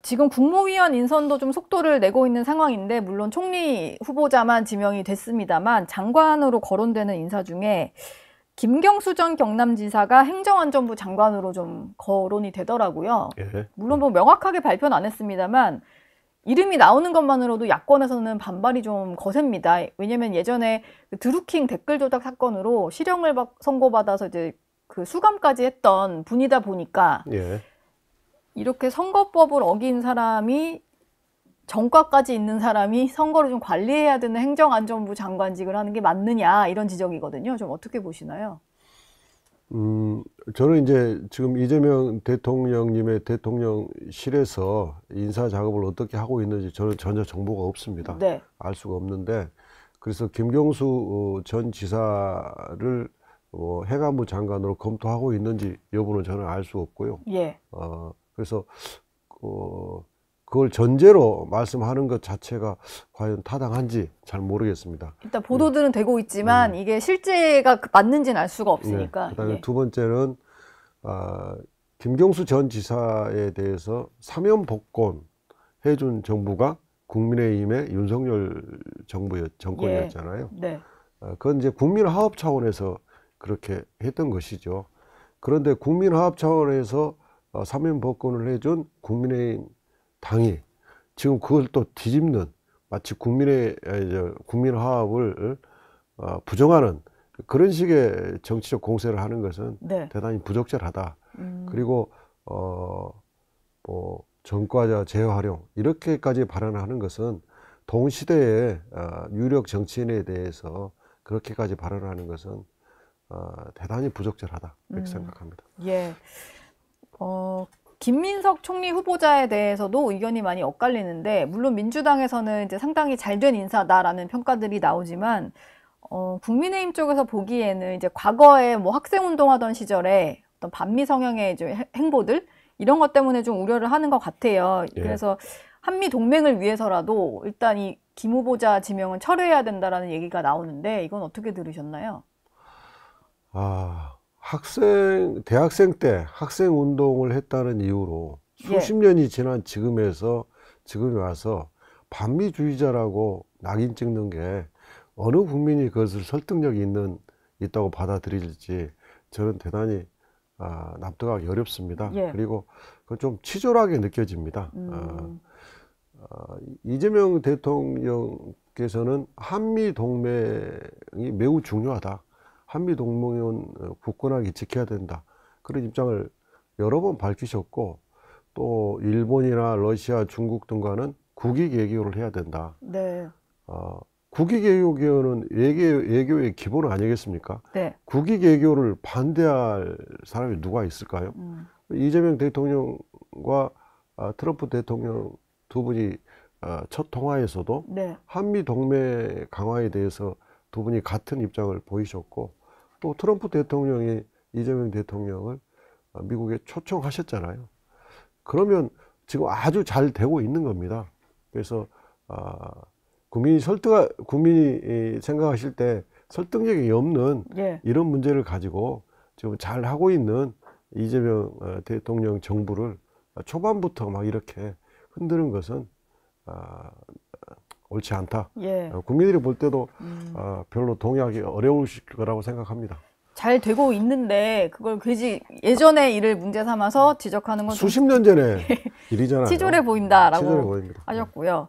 지금 국무위원 인선도 좀 속도를 내고 있는 상황인데 물론 총리 후보자만 지명이 됐습니다만 장관으로 거론되는 인사 중에 김경수 전 경남지사가 행정안전부 장관으로 좀 거론이 되더라고요. 예. 물론 뭐 명확하게 발표는 안 했습니다만 이름이 나오는 것만으로도 야권에서는 반발이 좀 거셉니다. 왜냐면 예전에 그 드루킹 댓글 조작 사건으로 실형을 선고받아서 이제 그 수감까지 했던 분이다 보니까 예. 이렇게 선거법을 어긴 사람이 전과까지 있는 사람이 선거를 좀 관리해야 되는 행정안전부 장관직을 하는 게 맞느냐 이런 지적이거든요. 좀 어떻게 보시나요? 저는 이제 지금 이재명 대통령님의 대통령실에서 인사 작업을 어떻게 하고 있는지 저는 전혀 정보가 없습니다. 네. 알 수가 없는데 그래서 김경수 전 지사를 행안부 장관으로 검토하고 있는지 여부는 저는 알 수 없고요. 예. 그래서 그걸 전제로 말씀하는 것 자체가 과연 타당한지 잘 모르겠습니다. 일단 보도들은 되고 있지만 이게 실제가 맞는지는 알 수가 없으니까. 네. 그다음에 예. 두 번째는 김경수 전 지사에 대해서 사면 복권 해준 정부가 국민의힘의 윤석열 정권이었잖아요. 예. 네. 그건 이제 국민화합 차원에서 그렇게 했던 것이죠. 그런데 국민화합 차원에서 사면 복권을 해준 국민의힘 당이 지금 그걸 또 뒤집는 마치 국민화합을 부정하는 그런 식의 정치적 공세를 하는 것은 네. 대단히 부적절하다. 그리고 뭐 전과자 재활용 이렇게까지 발언하는 것은 동시대의 유력 정치인에 대해서 그렇게까지 발언하는 것은 대단히 부적절하다 이렇게 생각합니다. 예. 김민석 총리 후보자에 대해서도 의견이 많이 엇갈리는데 물론 민주당에서는 이제 상당히 잘된 인사다라는 평가들이 나오지만 국민의힘 쪽에서 보기에는 이제 과거에 뭐 학생 운동하던 시절에 어떤 반미 성향의 이제 행보들 이런 것 때문에 좀 우려를 하는 것 같아요. 예. 그래서 한미 동맹을 위해서라도 일단 이 김 후보자 지명은 철회해야 된다라는 얘기가 나오는데 이건 어떻게 들으셨나요? 대학생 때 학생 운동을 했다는 이유로 수십 년이 지난 지금에 와서 반미주의자라고 낙인 찍는 게 어느 국민이 그것을 설득력이 있다고 받아들일지 저는 대단히 납득하기 어렵습니다. 예. 그리고 그건 좀 치졸하게 느껴집니다. 이재명 대통령께서는 한미 동맹이 매우 중요하다. 한미 동맹은 굳건하게 지켜야 된다. 그런 입장을 여러 번 밝히셨고 또 일본이나 러시아, 중국 등과는 국익 외교를 해야 된다. 네. 국익 외교는 외교의 기본 아니겠습니까? 네. 국익 외교를 반대할 사람이 누가 있을까요? 이재명 대통령과 트럼프 대통령 두 분이 첫 통화에서도 네. 한미 동맹 강화에 대해서 두 분이 같은 입장을 보이셨고 또 트럼프 대통령이 이재명 대통령을 미국에 초청하셨잖아요. 그러면 지금 아주 잘 되고 있는 겁니다. 그래서 국민이 생각하실 때 설득력이 없는 예. 이런 문제를 가지고 지금 잘 하고 있는 이재명 대통령 정부를 초반부터 막 이렇게 흔드는 것은 옳지 않다. 예. 국민들이 볼 때도 별로 동의하기 어려우실 거라고 생각합니다. 잘 되고 있는데 그걸 굳이 예전의 일을 문제 삼아서 지적하는 건 수십 년 전에 일이잖아요. 치졸해 보인다라고 치졸해 보입니다. 하셨고요.